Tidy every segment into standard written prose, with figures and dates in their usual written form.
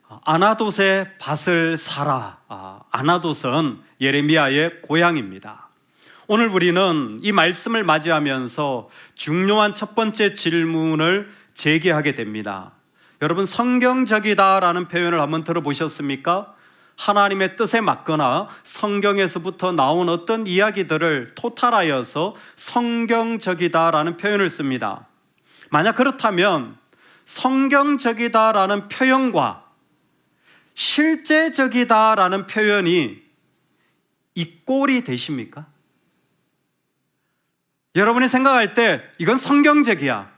아나돗의 밭을 사라. 아나돗은 예레미야의 고향입니다. 오늘 우리는 이 말씀을 맞이하면서 중요한 첫 번째 질문을 제기하게 됩니다. 여러분, 성경적이다라는 표현을 한번 들어보셨습니까? 하나님의 뜻에 맞거나 성경에서부터 나온 어떤 이야기들을 토탈하여서 성경적이다라는 표현을 씁니다. 만약 그렇다면 성경적이다라는 표현과 실제적이다라는 표현이 이꼴이 되십니까? 여러분이 생각할 때 이건 성경적이야,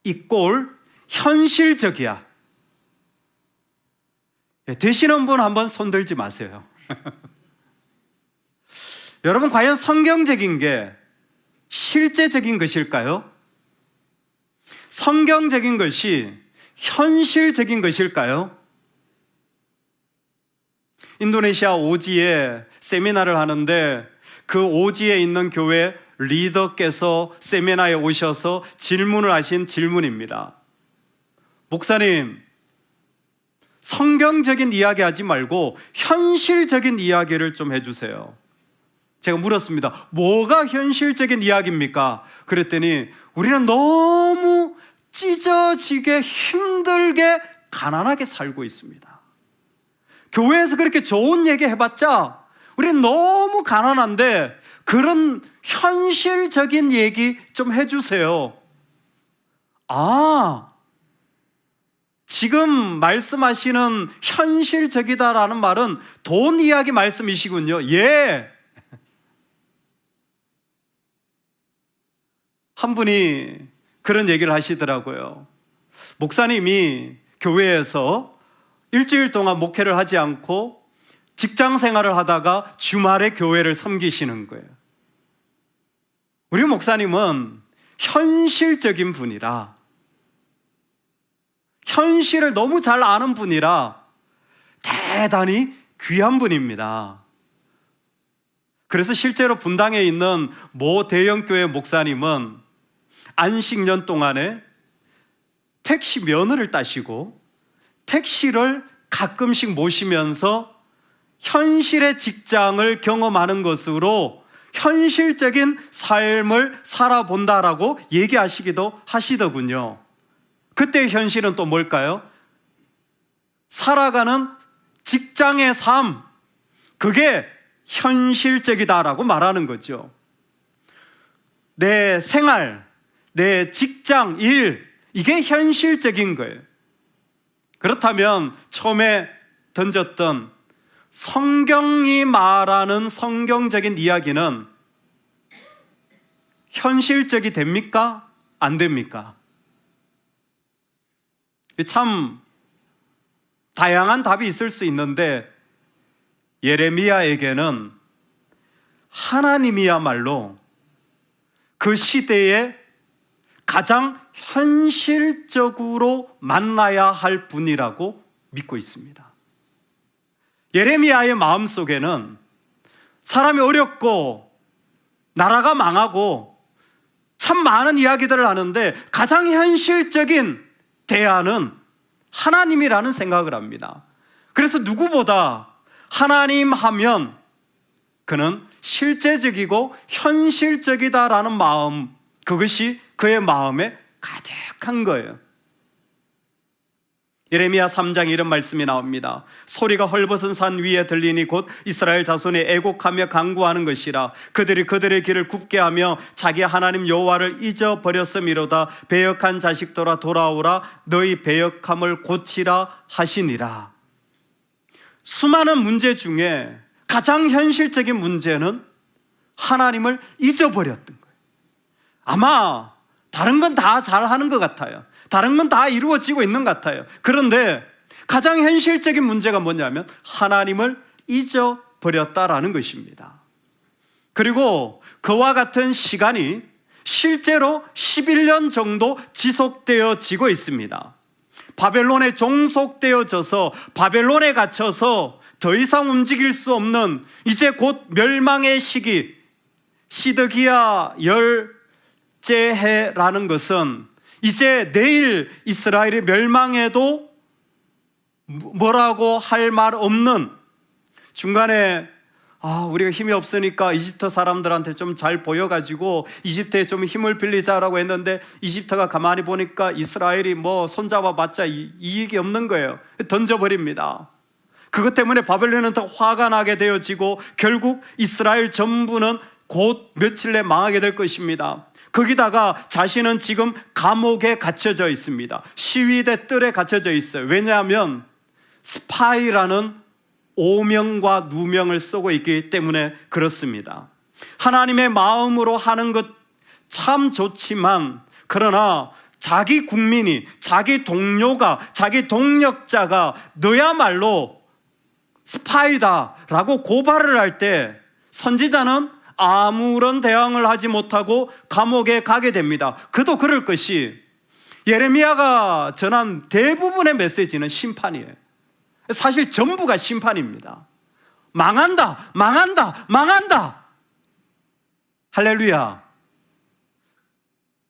이꼴 현실적이야, 되시는 분 한번 손들지 마세요. 여러분, 과연 성경적인 게 실제적인 것일까요? 성경적인 것이 현실적인 것일까요? 인도네시아 오지에 세미나를 하는데 그 오지에 있는 교회 리더께서 세미나에 오셔서 질문을 하신 질문입니다. 목사님, 성경적인 이야기 하지 말고 현실적인 이야기를 좀 해주세요. 제가 물었습니다. 뭐가 현실적인 이야기입니까? 그랬더니 우리는 너무 찢어지게 힘들게 가난하게 살고 있습니다. 교회에서 그렇게 좋은 얘기 해봤자 우리는 너무 가난한데 그런 현실적인 얘기 좀 해주세요. 지금 말씀하시는 현실적이다라는 말은 돈 이야기 말씀이시군요. 예. 한 분이 그런 얘기를 하시더라고요. 목사님이 교회에서 일주일 동안 목회를 하지 않고 직장 생활을 하다가 주말에 교회를 섬기시는 거예요. 우리 목사님은 현실적인 분이라, 현실을 너무 잘 아는 분이라 대단히 귀한 분입니다. 그래서 실제로 분당에 있는 모 대형교회 목사님은 안식년 동안에 택시 면허를 따시고 택시를 가끔씩 모시면서 현실의 직장을 경험하는 것으로 현실적인 삶을 살아본다라고 얘기하시기도 하시더군요. 그때의 현실은 또 뭘까요? 살아가는 직장의 삶, 그게 현실적이다라고 말하는 거죠. 내 생활, 내 직장, 일, 이게 현실적인 거예요. 그렇다면 처음에 던졌던 성경이 말하는 성경적인 이야기는 현실적이 됩니까? 안 됩니까? 참 다양한 답이 있을 수 있는데 예레미야에게는 하나님이야말로 그 시대에 가장 현실적으로 만나야 할 분이라고 믿고 있습니다. 예레미야의 마음속에는 사람이 어렵고 나라가 망하고 참 많은 이야기들을 하는데 가장 현실적인 대안은 하나님이라는 생각을 합니다. 그래서 누구보다 하나님 하면 그는 실제적이고 현실적이다라는 마음, 그것이 그의 마음에 가득한 거예요. 예레미야 3장에 이런 말씀이 나옵니다. 소리가 헐벗은 산 위에 들리니 곧 이스라엘 자손이 애곡하며 간구하는 것이라. 그들이 그들의 길을 굽게 하며 자기 하나님 여호와를 잊어버렸음이로다. 배역한 자식들아 돌아오라. 너희 배역함을 고치라 하시니라. 수많은 문제 중에 가장 현실적인 문제는 하나님을 잊어버렸던 거예요. 아마 다른 건 다 잘하는 것 같아요. 다른 건 다 이루어지고 있는 것 같아요. 그런데 가장 현실적인 문제가 뭐냐면 하나님을 잊어버렸다라는 것입니다. 그리고 그와 같은 시간이 실제로 11년 정도 지속되어지고 있습니다. 바벨론에 종속되어져서 바벨론에 갇혀서 더 이상 움직일 수 없는 이제 곧 멸망의 시기, 시드기야 열째 해라는 것은 이제 내일 이스라엘이 멸망해도 뭐라고 할 말 없는, 중간에 우리가 힘이 없으니까 이집트 사람들한테 좀 잘 보여가지고 이집트에 좀 힘을 빌리자라고 했는데 이집트가 가만히 보니까 이스라엘이 손잡아봤자 이익이 없는 거예요. 던져버립니다. 그것 때문에 바벨론은 더 화가 나게 되어지고 결국 이스라엘 전부는 곧 며칠 내 망하게 될 것입니다. 거기다가 자신은 지금 감옥에 갇혀져 있습니다. 시위대 뜰에 갇혀져 있어요. 왜냐하면 스파이라는 오명과 누명을 쓰고 있기 때문에 그렇습니다. 하나님의 마음으로 하는 것 참 좋지만, 그러나 자기 국민이, 자기 동료가, 자기 동력자가 너야말로 스파이다라고 고발을 할 때 선지자는 아무런 대응을 하지 못하고 감옥에 가게 됩니다. 그도 그럴 것이, 예레미야가 전한 대부분의 메시지는 심판이에요. 사실 전부가 심판입니다. 망한다, 망한다, 망한다. 할렐루야.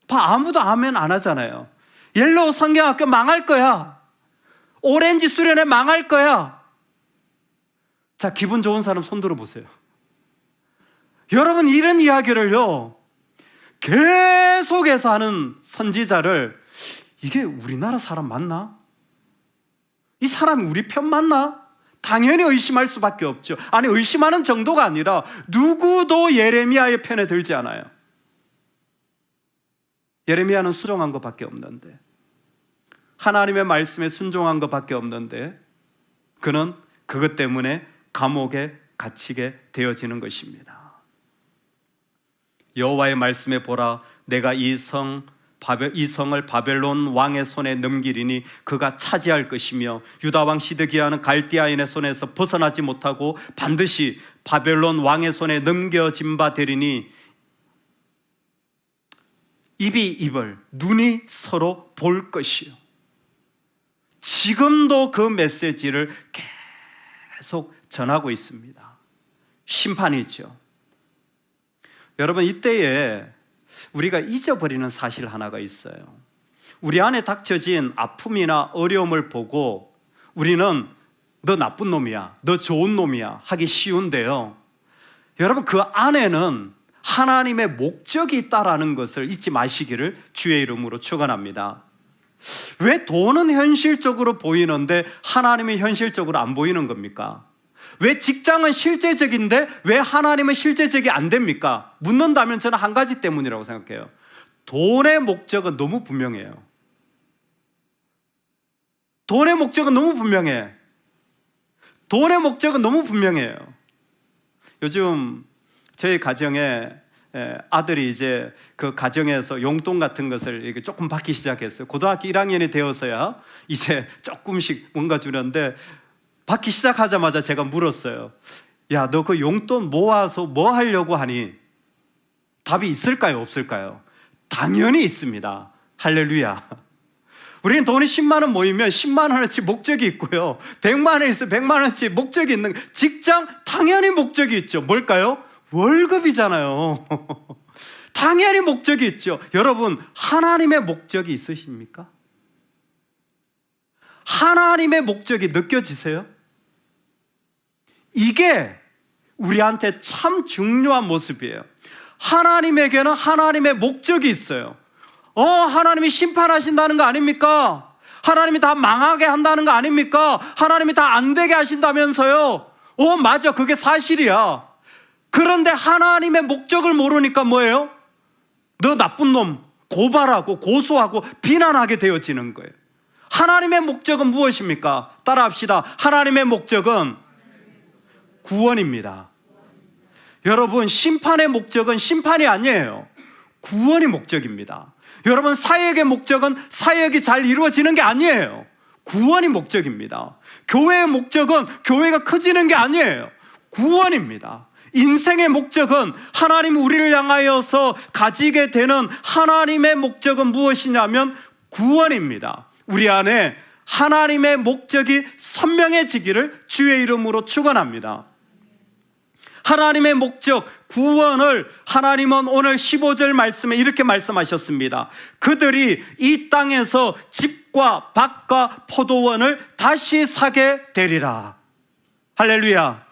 아무도 아멘 안 하잖아요. 옐로우 성경학교 망할 거야. 오렌지 수련회 망할 거야. 자, 기분 좋은 사람 손 들어보세요. 여러분, 이런 이야기를요 계속해서 하는 선지자를, 이게 우리나라 사람 맞나? 이 사람이 우리 편 맞나? 당연히 의심할 수밖에 없죠. 아니, 의심하는 정도가 아니라 누구도 예레미야의 편에 들지 않아요. 예레미야는 순종한 것밖에 없는데, 하나님의 말씀에 순종한 것밖에 없는데 그는 그것 때문에 감옥에 갇히게 되어지는 것입니다. 여호와의 말씀에 보라, 내가 이 성을 바벨론 왕의 손에 넘기리니 그가 차지할 것이며 유다 왕 시드기야는 갈대아인의 손에서 벗어나지 못하고 반드시 바벨론 왕의 손에 넘겨진 바 되리니 입이 입을, 눈이 서로 볼 것이요. 지금도 그 메시지를 계속 전하고 있습니다. 심판이죠. 여러분, 이때에 우리가 잊어버리는 사실 하나가 있어요. 우리 안에 닥쳐진 아픔이나 어려움을 보고 우리는 너 나쁜 놈이야, 너 좋은 놈이야 하기 쉬운데요, 여러분, 그 안에는 하나님의 목적이 있다라는 것을 잊지 마시기를 주의 이름으로 축원합니다. 왜 돈은 현실적으로 보이는데 하나님이 현실적으로 안 보이는 겁니까? 왜 직장은 실제적인데 왜 하나님은 실제적이 안 됩니까? 묻는다면 저는 한 가지 때문이라고 생각해요. 돈의 목적은 너무 분명해요. 돈의 목적은 너무 분명해. 돈의 목적은 너무 분명해요. 요즘 저희 가정에 아들이 이제 그 가정에서 용돈 같은 것을 이렇게 조금 받기 시작했어요. 고등학교 1학년이 되어서야 이제 조금씩 뭔가 주는데, 받기 시작하자마자 제가 물었어요. 야, 너 그 용돈 모아서 뭐 하려고 하니? 답이 있을까요, 없을까요? 당연히 있습니다. 할렐루야. 우리는 돈이 10만 원 모이면 10만 원어치 목적이 있고요, 100만 원 있으면 100만 원어치 목적이 있는, 직장 당연히 목적이 있죠. 뭘까요? 월급이잖아요. 당연히 목적이 있죠. 여러분, 하나님의 목적이 있으십니까? 하나님의 목적이 느껴지세요? 이게 우리한테 참 중요한 모습이에요. 하나님에게는 하나님의 목적이 있어요. 하나님이 심판하신다는 거 아닙니까? 하나님이 다 망하게 한다는 거 아닙니까? 하나님이 다 안 되게 하신다면서요. 맞아, 그게 사실이야. 그런데 하나님의 목적을 모르니까 뭐예요? 너 나쁜 놈 고발하고 고소하고 비난하게 되어지는 거예요. 하나님의 목적은 무엇입니까? 따라합시다. 하나님의 목적은 구원입니다. 여러분, 심판의 목적은 심판이 아니에요. 구원이 목적입니다. 여러분, 사역의 목적은 사역이 잘 이루어지는 게 아니에요. 구원이 목적입니다. 교회의 목적은 교회가 커지는 게 아니에요. 구원입니다. 인생의 목적은 하나님이 우리를 향하여서 가지게 되는 하나님의 목적은 무엇이냐면 구원입니다. 우리 안에 하나님의 목적이 선명해지기를 주의 이름으로 축원합니다. 하나님의 목적, 구원을 하나님은 오늘 15절 말씀에 이렇게 말씀하셨습니다. 그들이 이 땅에서 집과 밭과 포도원을 다시 사게 되리라. 할렐루야.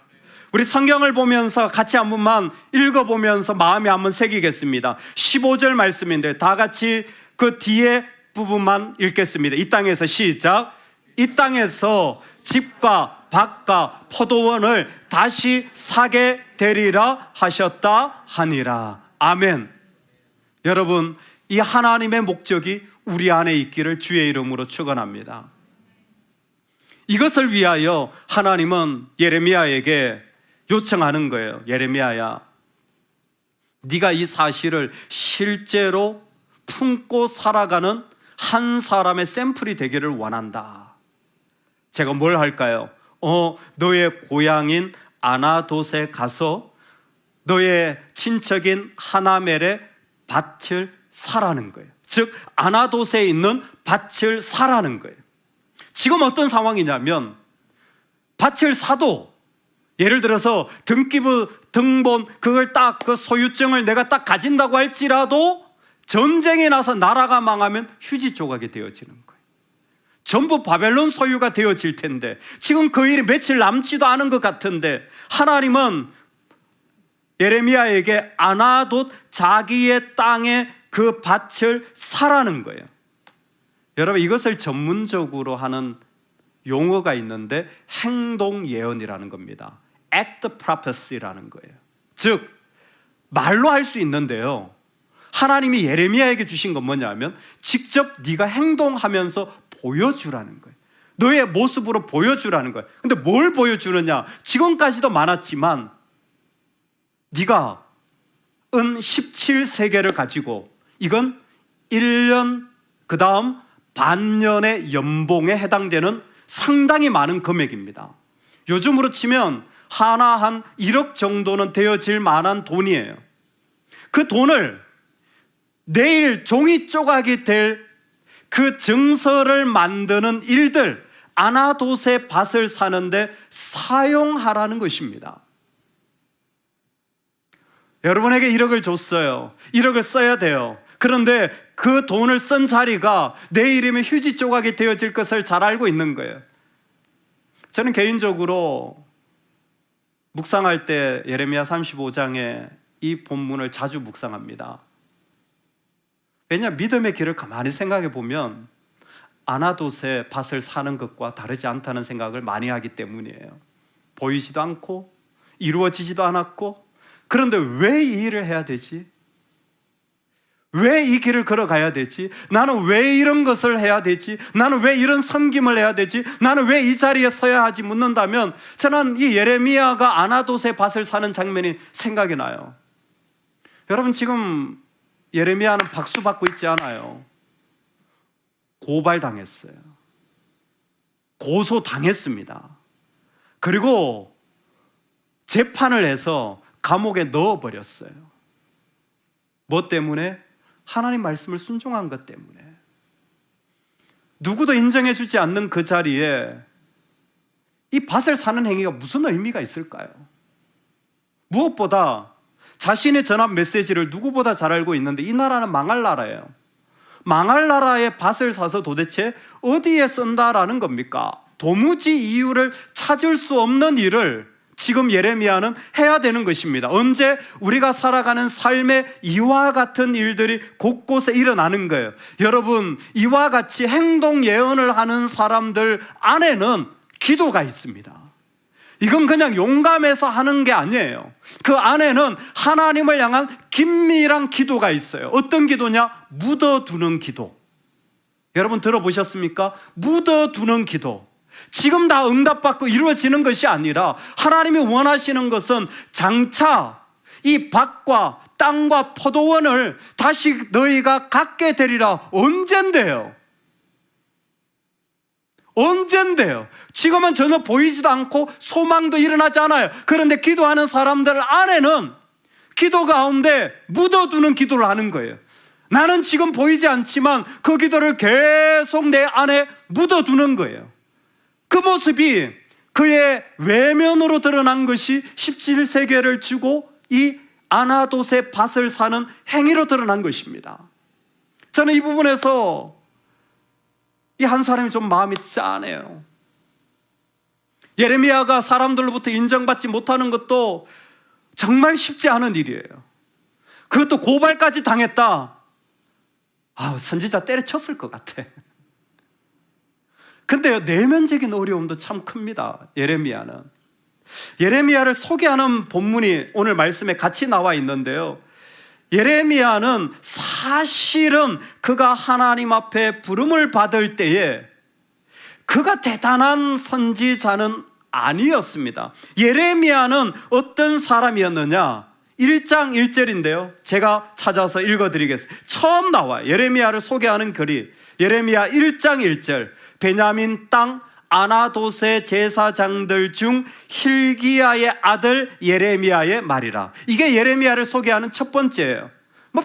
우리 성경을 보면서 같이 한 번만 읽어보면서 마음에 한번 새기겠습니다. 15절 말씀인데 다 같이 그 뒤에 부분만 읽겠습니다. 이 땅에서 시작. 이 땅에서 집과 밭과 포도원을 다시 사게 되리라 하셨다 하니라. 아멘. 여러분, 이 하나님의 목적이 우리 안에 있기를 주의 이름으로 축원합니다. 이것을 위하여 하나님은 예레미야에게 요청하는 거예요. 예레미야야, 네가 이 사실을 실제로 품고 살아가는 한 사람의 샘플이 되기를 원한다. 제가 뭘 할까요? 너의 고향인 아나돗에 가서 너의 친척인 하나멜의 밭을 사라는 거예요. 즉 아나돗에 있는 밭을 사라는 거예요. 지금 어떤 상황이냐면 밭을 사도 예를 들어서 등기부 등본 그걸 딱 그 소유증을 내가 딱 가진다고 할지라도 전쟁이 나서 나라가 망하면 휴지 조각이 되어지는 거예요. 전부 바벨론 소유가 되어질 텐데 지금 그 일이 며칠 남지도 않은 것 같은데 하나님은 예레미야에게 아나돗 자기의 땅에 그 밭을 사라는 거예요. 여러분, 이것을 전문적으로 하는 용어가 있는데 행동 예언이라는 겁니다. Act prophecy라는 거예요. 즉 말로 할 수 있는데요, 하나님이 예레미야에게 주신 건 뭐냐면 직접 네가 행동하면서 보여주라는 거예요. 너의 모습으로 보여주라는 거예요. 근데 뭘 보여주느냐? 지금까지도 많았지만 네가 은 17세계를 가지고 이건 1년 그 다음 반년의 연봉에 해당되는 상당히 많은 금액입니다. 요즘으로 치면 하나 한 1억 정도는 되어질 만한 돈이에요. 그 돈을 내일 종이 조각이 될 그 증서를 만드는 일들, 아나돗의 밭을 사는데 사용하라는 것입니다. 여러분에게 1억을 줬어요. 1억을 써야 돼요. 그런데 그 돈을 쓴 자리가 내일이면 휴지 조각이 되어질 것을 잘 알고 있는 거예요. 저는 개인적으로 묵상할 때 예레미야 35장에 이 본문을 자주 묵상합니다. 왜냐, 믿음의 길을 가만히 생각해 보면 아나돗의 밭을 사는 것과 다르지 않다는 생각을 많이 하기 때문이에요. 보이지도 않고 이루어지지도 않았고, 그런데 왜 이 일을 해야 되지? 왜 이 길을 걸어가야 되지? 나는 왜 이런 것을 해야 되지? 나는 왜 이런 섬김을 해야 되지? 나는 왜 이 자리에 서야 하지? 묻는다면 저는 이 예레미야가 아나돗의 밭을 사는 장면이 생각이 나요. 여러분, 지금 예레미야는 박수 받고 있지 않아요. 고발당했어요. 고소당했습니다. 그리고 재판을 해서 감옥에 넣어버렸어요. 뭐 때문에? 하나님 말씀을 순종한 것 때문에. 누구도 인정해주지 않는 그 자리에 이 밭을 사는 행위가 무슨 의미가 있을까요? 무엇보다 자신의 전합 메시지를 누구보다 잘 알고 있는데 이 나라는 망할 나라예요. 망할 나라의 밭을 사서 도대체 어디에 쓴다라는 겁니까? 도무지 이유를 찾을 수 없는 일을 지금 예레미야는 해야 되는 것입니다. 언제? 우리가 살아가는 삶의 이와 같은 일들이 곳곳에 일어나는 거예요. 여러분, 이와 같이 행동 예언을 하는 사람들 안에는 기도가 있습니다. 이건 그냥 용감해서 하는 게 아니에요. 그 안에는 하나님을 향한 긴밀한 기도가 있어요. 어떤 기도냐? 묻어두는 기도. 여러분 들어보셨습니까? 묻어두는 기도. 지금 다 응답받고 이루어지는 것이 아니라 하나님이 원하시는 것은 장차 이 밭과 땅과 포도원을 다시 너희가 갖게 되리라. 언젠데요? 언젠데요? 지금은 전혀 보이지도 않고 소망도 일어나지 않아요. 그런데 기도하는 사람들 안에는 기도 가운데 묻어두는 기도를 하는 거예요. 나는 지금 보이지 않지만 그 기도를 계속 내 안에 묻어두는 거예요. 그 모습이 그의 외면으로 드러난 것이 17세계를 주고 이 아나돗의 밭을 사는 행위로 드러난 것입니다. 저는 이 부분에서 이 한 사람이 좀 마음이 짠해요. 예레미야가 사람들로부터 인정받지 못하는 것도 정말 쉽지 않은 일이에요. 그것도 고발까지 당했다. 선지자 때려쳤을 것 같아. 근데요, 내면적인 어려움도 참 큽니다. 예레미야를 소개하는 본문이 오늘 말씀에 같이 나와 있는데요, 예레미야는 사실은 그가 하나님 앞에 부름을 받을 때에 그가 대단한 선지자는 아니었습니다. 예레미야는 어떤 사람이었느냐? 1장 1절인데요 제가 찾아서 읽어드리겠습니다. 처음 나와요. 예레미야를 소개하는 글이 예레미야 1장 1절, 베냐민 땅 아나돗의 제사장들 중 hil기야의 아들 예레미야의 말이라. 이게 예레미야를 소개하는 첫 번째예요.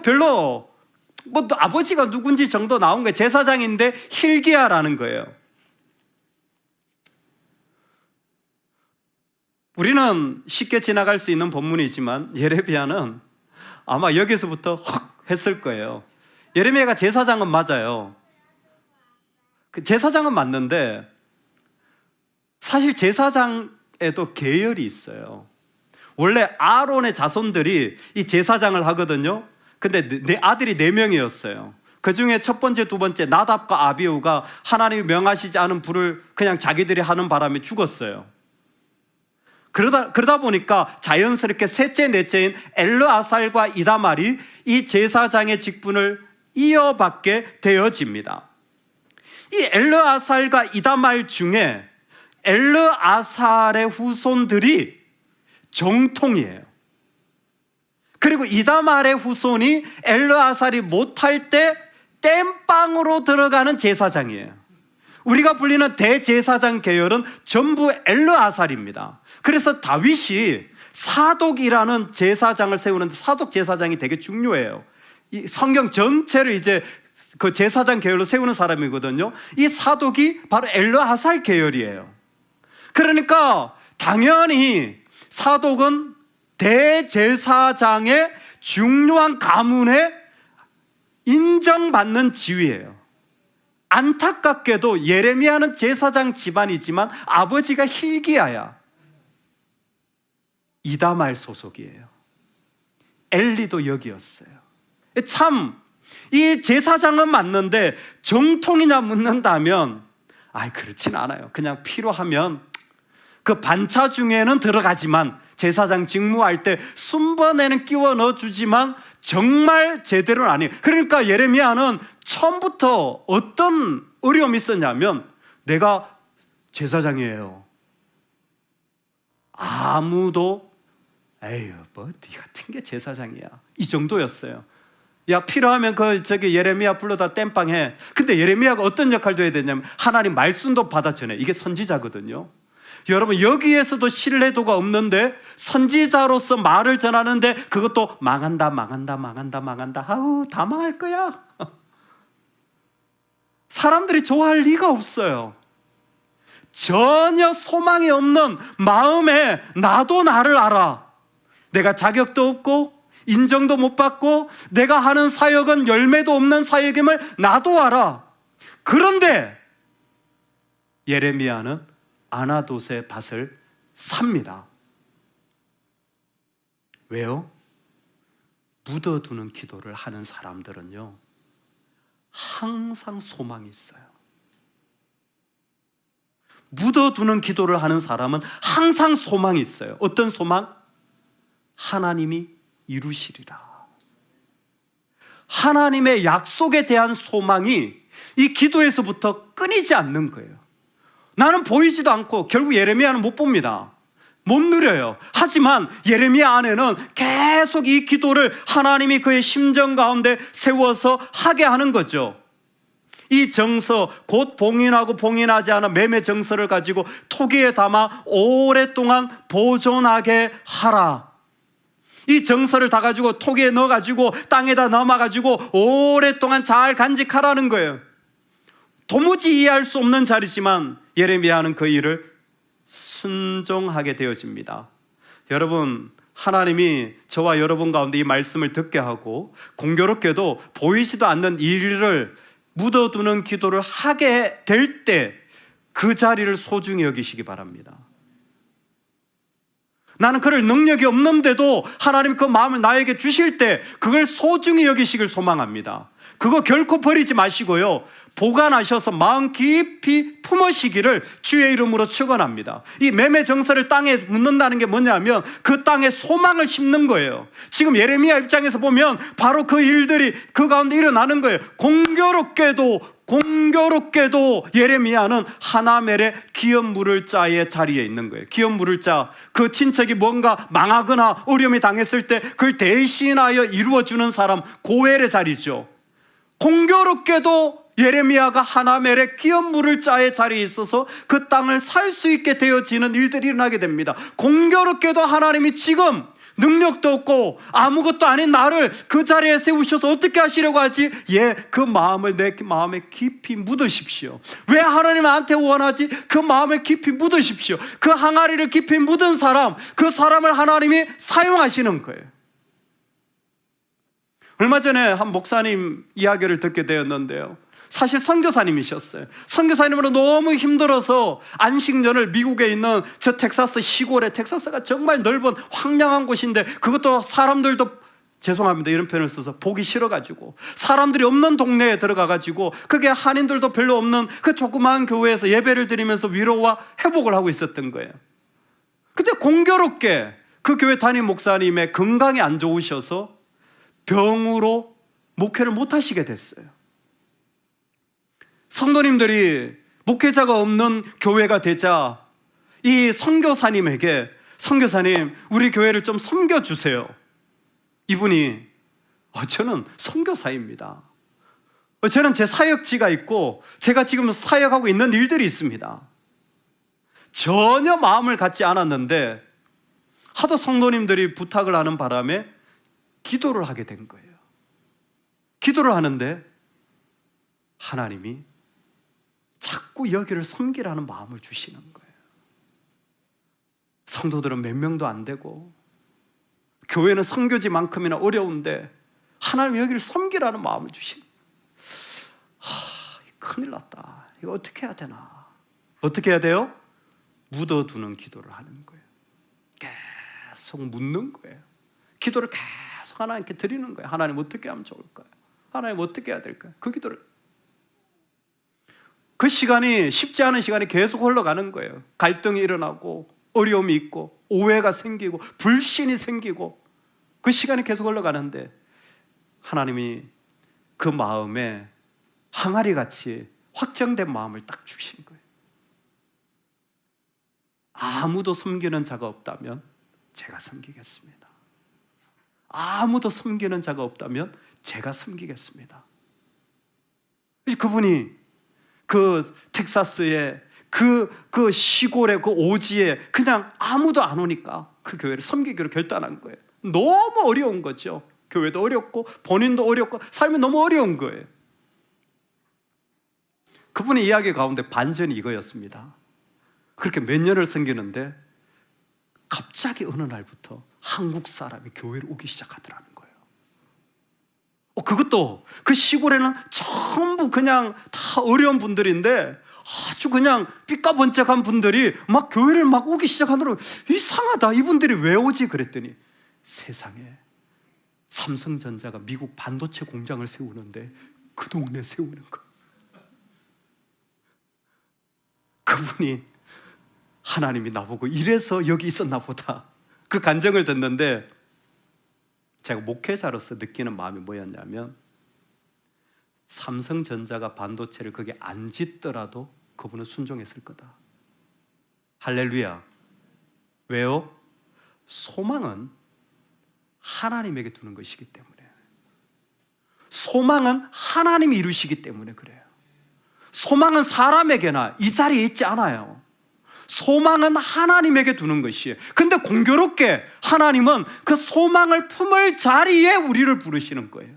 별로 아버지가 누군지 정도 나온 거예요. 제사장인데 hil기야라는 거예요. 우리는 쉽게 지나갈 수 있는 본문이지만 예레미야는 아마 여기서부터 헉 했을 거예요. 예레미야가 제사장은 맞아요. 그 제사장은 맞는데 사실 제사장에도 계열이 있어요. 원래 아론의 자손들이 이 제사장을 하거든요. 근데 내 아들이 4명이었어요. 그 중에 첫 번째, 두 번째 나답과 아비후가 하나님이 명하시지 않은 불을 그냥 자기들이 하는 바람에 죽었어요. 그러다 보니까 자연스럽게 셋째, 넷째인 엘르아살과 이다말이 이 제사장의 직분을 이어받게 되어집니다. 이 엘르아살과 이다말 중에 엘르아살의 후손들이 정통이에요. 그리고 이다말의 후손이 엘르아살이 못할 때 땜빵으로 들어가는 제사장이에요. 우리가 불리는 대제사장 계열은 전부 엘르아살입니다. 그래서 다윗이 사독이라는 제사장을 세우는데 사독 제사장이 되게 중요해요. 이 성경 전체를 이제 그 제사장 계열로 세우는 사람이거든요. 이 사독이 바로 엘르아살 계열이에요. 그러니까 당연히 사독은 대제사장의 중요한 가문에 인정받는 지위예요. 안타깝게도 예레미야는 제사장 집안이지만 아버지가 hil기야야. 이다말 소속이에요. 엘리도 여기였어요. 참, 이 제사장은 맞는데 정통이냐 묻는다면 그렇진 않아요. 그냥 필요하면 그 반차 중에는 들어가지만 제사장 직무할 때 순번에는 끼워 넣어주지만 정말 제대로는 아니에요. 그러니까 예레미야는 처음부터 어떤 어려움이 있었냐면 내가 제사장이에요. 아무도 네가 같은 게 제사장이야. 이 정도였어요. 야, 필요하면 예레미야 불러다 땜빵해. 근데 예레미야가 어떤 역할도 해야 되냐면 하나님 말씀도 받아 전해. 이게 선지자거든요. 여러분, 여기에서도 신뢰도가 없는데 선지자로서 말을 전하는데 그것도 망한다. 다 망할 거야. 사람들이 좋아할 리가 없어요. 전혀 소망이 없는 마음에 나도 나를 알아. 내가 자격도 없고 인정도 못 받고 내가 하는 사역은 열매도 없는 사역임을 나도 알아. 그런데 예레미야는 아나돗의 밭을 삽니다. 왜요? 묻어두는 기도를 하는 사람들은요, 항상 소망이 있어요. 묻어두는 기도를 하는 사람은 항상 소망이 있어요. 어떤 소망? 하나님이 이루시리라. 하나님의 약속에 대한 소망이 이 기도에서부터 끊이지 않는 거예요. 나는 보이지도 않고 결국 예레미야는 못 봅니다. 못 누려요. 하지만 예레미야 안에는 계속 이 기도를 하나님이 그의 심정 가운데 세워서 하게 하는 거죠. 이 정서, 곧 봉인하고 봉인하지 않은 매매 정서를 가지고 토기에 담아 오랫동안 보존하게 하라. 이 정서를 다 가지고 토기에 넣어가지고 땅에다 남아가지고 오랫동안 잘 간직하라는 거예요. 도무지 이해할 수 없는 자리지만 예레미야는 그 일을 순종하게 되어집니다. 여러분, 하나님이 저와 여러분 가운데 이 말씀을 듣게 하고 공교롭게도 보이지도 않는 일을 묻어두는 기도를 하게 될 때 그 자리를 소중히 여기시기 바랍니다. 나는 그럴 능력이 없는데도 하나님 그 마음을 나에게 주실 때 그걸 소중히 여기시길 소망합니다. 그거 결코 버리지 마시고요, 보관하셔서 마음 깊이 품으시기를 주의 이름으로 축원합니다. 이 매매 정서를 땅에 묻는다는 게 뭐냐면 그 땅에 소망을 심는 거예요. 지금 예레미야 입장에서 보면 바로 그 일들이 그 가운데 일어나는 거예요. 공교롭게도 예레미야는 하나멜의 기업 물을 자의 자리에 있는 거예요. 기업 물을 자, 그 친척이 뭔가 망하거나 어려움이 당했을 때 그걸 대신하여 이루어주는 사람, 고엘의 자리죠. 공교롭게도 예레미야가 하나멜의 기업 물을 자의 자리에 있어서 그 땅을 살 수 있게 되어지는 일들이 일어나게 됩니다. 공교롭게도 하나님이 지금 능력도 없고 아무것도 아닌 나를 그 자리에 세우셔서 어떻게 하시려고 하지? 그 마음을 내 마음에 깊이 묻으십시오. 왜 하나님 나한테 원하지? 그 마음에 깊이 묻으십시오. 그 항아리를 깊이 묻은 사람, 그 사람을 하나님이 사용하시는 거예요. 얼마 전에 한 목사님 이야기를 듣게 되었는데요, 사실 선교사님이셨어요. 선교사님으로 너무 힘들어서 안식년을 미국에 있는 저 텍사스 시골에, 텍사스가 정말 넓은 황량한 곳인데 그것도 사람들도, 죄송합니다 이런 표현을 써서, 보기 싫어가지고 사람들이 없는 동네에 들어가가지고 그게 한인들도 별로 없는 그 조그마한 교회에서 예배를 드리면서 위로와 회복을 하고 있었던 거예요. 근데 공교롭게 그 교회 담임 목사님의 건강이 안 좋으셔서 병으로 목회를 못 하시게 됐어요. 성도님들이 목회자가 없는 교회가 되자 이 선교사님에게, 선교사님 우리 교회를 좀 섬겨주세요. 이분이 저는 선교사입니다. 저는 제 사역지가 있고 제가 지금 사역하고 있는 일들이 있습니다. 전혀 마음을 갖지 않았는데 하도 성도님들이 부탁을 하는 바람에 기도를 하게 된 거예요. 기도를 하는데 하나님이 자꾸 여기를 섬기라는 마음을 주시는 거예요. 성도들은 몇 명도 안 되고 교회는 선교지만큼이나 어려운데 하나님 여기를 섬기라는 마음을 주시는 거예요. 큰일 났다. 이거 어떻게 해야 되나? 어떻게 해야 돼요? 묻어두는 기도를 하는 거예요. 계속 묻는 거예요. 기도를 계속 하나님께 드리는 거예요. 하나님 어떻게 하면 좋을까요? 하나님 어떻게 해야 될까요? 그 기도를, 그 시간이 쉽지 않은 시간이 계속 흘러가는 거예요. 갈등이 일어나고 어려움이 있고 오해가 생기고 불신이 생기고 그 시간이 계속 흘러가는데 하나님이 그 마음에 항아리같이 확정된 마음을 딱 주신 거예요. 아무도 섬기는 자가 없다면 제가 섬기겠습니다. 아무도 섬기는 자가 없다면 제가 섬기겠습니다. 그분이 그 텍사스의 그 시골의 그 오지에 그냥 아무도 안 오니까 그 교회를 섬기기로 결단한 거예요. 너무 어려운 거죠. 교회도 어렵고 본인도 어렵고 삶이 너무 어려운 거예요. 그분의 이야기 가운데 반전이 이거였습니다. 그렇게 몇 년을 섬기는데 갑자기 어느 날부터 한국 사람이 교회를 오기 시작하더라는 거예요. 그것도 그 시골에는 전부 그냥 다 어려운 분들인데 아주 그냥 삐까번쩍한 분들이 막 교회를 막 오기 시작하더라고요. 이상하다, 이분들이 왜 오지? 그랬더니 세상에 삼성전자가 미국 반도체 공장을 세우는데 그 동네 세우는 거. 그분이 하나님이 나보고 이래서 여기 있었나 보다, 그 간증을 듣는데 제가 목회자로서 느끼는 마음이 뭐였냐면 삼성전자가 반도체를 거기 안 짓더라도 그분은 순종했을 거다. 할렐루야. 왜요? 소망은 하나님에게 두는 것이기 때문에, 소망은 하나님이 이루시기 때문에 그래요. 소망은 사람에게나 이 자리에 있지 않아요. 소망은 하나님에게 두는 것이에요. 근데 공교롭게 하나님은 그 소망을 품을 자리에 우리를 부르시는 거예요.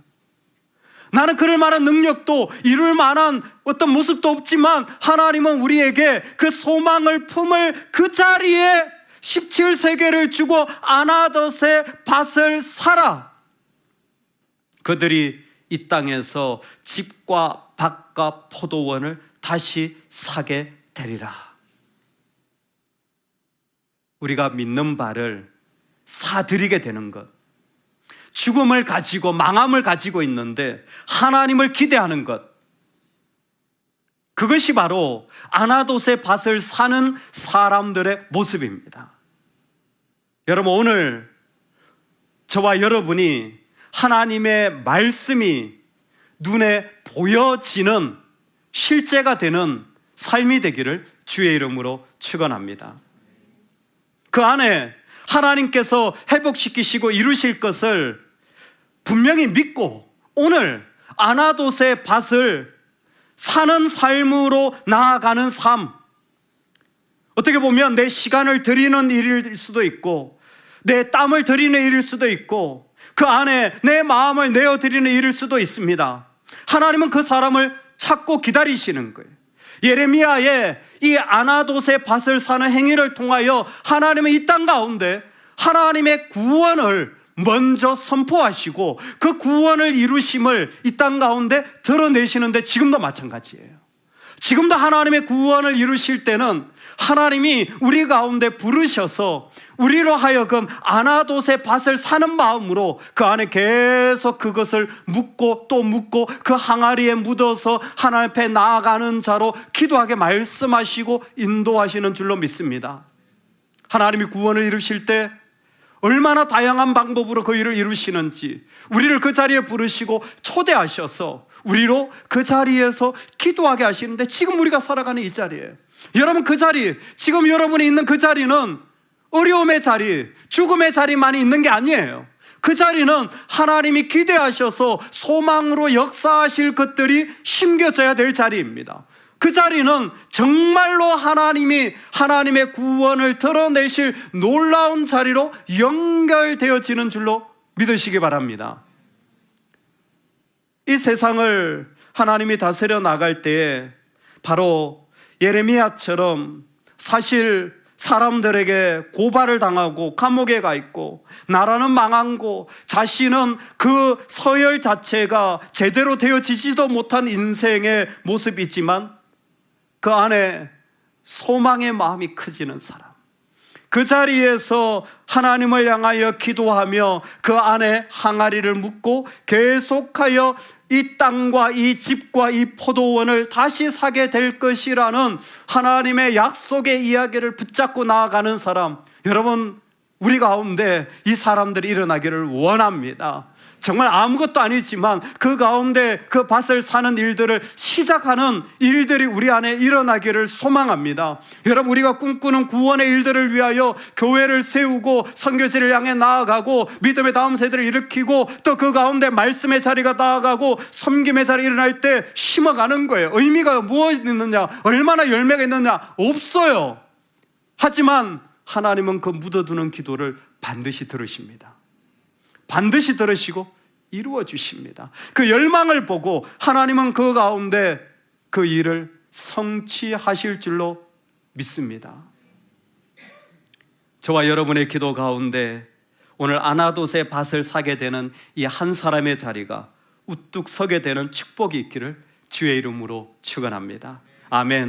나는 그럴 만한 능력도 이룰 만한 어떤 모습도 없지만 하나님은 우리에게 그 소망을 품을 그 자리에 17세계를 주고 아나돗의 밭을 사라. 그들이 이 땅에서 집과 밭과 포도원을 다시 사게 되리라. 우리가 믿는 바를 사들이게 되는 것, 죽음을 가지고 망함을 가지고 있는데 하나님을 기대하는 것, 그것이 바로 아나돗의 밭을 사는 사람들의 모습입니다. 여러분, 오늘 저와 여러분이 하나님의 말씀이 눈에 보여지는 실제가 되는 삶이 되기를 주의 이름으로 축원합니다. 그 안에 하나님께서 회복시키시고 이루실 것을 분명히 믿고 오늘 아나돗의 밭을 사는 삶으로 나아가는 삶, 어떻게 보면 내 시간을 드리는 일일 수도 있고 내 땀을 드리는 일일 수도 있고 그 안에 내 마음을 내어드리는 일일 수도 있습니다. 하나님은 그 사람을 찾고 기다리시는 거예요. 예레미야의 이 아나돗의 밭을 사는 행위를 통하여 하나님은 이 땅 가운데 하나님의 구원을 먼저 선포하시고 그 구원을 이루심을 이 땅 가운데 드러내시는데 지금도 마찬가지예요. 지금도 하나님의 구원을 이루실 때는 하나님이 우리 가운데 부르셔서 우리로 하여금 아나돗의 밭을 사는 마음으로 그 안에 계속 그것을 묻고 또 묻고 그 항아리에 묻어서 하나님 앞에 나아가는 자로 기도하게 말씀하시고 인도하시는 줄로 믿습니다. 하나님이 구원을 이루실 때 얼마나 다양한 방법으로 그 일을 이루시는지 우리를 그 자리에 부르시고 초대하셔서 우리로 그 자리에서 기도하게 하시는데 지금 우리가 살아가는 이 자리에 여러분, 그 자리, 지금 여러분이 있는 그 자리는 어려움의 자리, 죽음의 자리만이 있는 게 아니에요. 그 자리는 하나님이 기대하셔서 소망으로 역사하실 것들이 심겨져야 될 자리입니다. 그 자리는 정말로 하나님이 하나님의 구원을 드러내실 놀라운 자리로 연결되어지는 줄로 믿으시기 바랍니다. 이 세상을 하나님이 다스려 나갈 때에 바로 예레미야처럼 사실 사람들에게 고발을 당하고 감옥에 가 있고 나라는 망한고 자신은 그 서열 자체가 제대로 되어지지도 못한 인생의 모습이지만 그 안에 소망의 마음이 커지는 사람, 그 자리에서 하나님을 향하여 기도하며 그 안에 항아리를 묻고 계속하여 이 땅과 이 집과 이 포도원을 다시 사게 될 것이라는 하나님의 약속의 이야기를 붙잡고 나아가는 사람, 여러분, 우리 가운데 이 사람들이 일어나기를 원합니다. 정말 아무것도 아니지만 그 가운데 그 밭을 사는 일들을 시작하는 일들이 우리 안에 일어나기를 소망합니다. 여러분, 우리가 꿈꾸는 구원의 일들을 위하여 교회를 세우고 선교지를 향해 나아가고 믿음의 다음 세대를 일으키고 또 그 가운데 말씀의 자리가 나아가고 섬김의 자리가 일어날 때 심어가는 거예요. 의미가 무엇이 있느냐, 얼마나 열매가 있느냐, 없어요. 하지만 하나님은 그 묻어두는 기도를 반드시 들으십니다. 반드시 들으시고 이루어 주십니다. 그 열망을 보고 하나님은 그 가운데 그 일을 성취하실 줄로 믿습니다. 저와 여러분의 기도 가운데 오늘 아나돗의 밭을 사게 되는 이 한 사람의 자리가 우뚝 서게 되는 축복이 있기를 주의 이름으로 축원합니다. 아멘.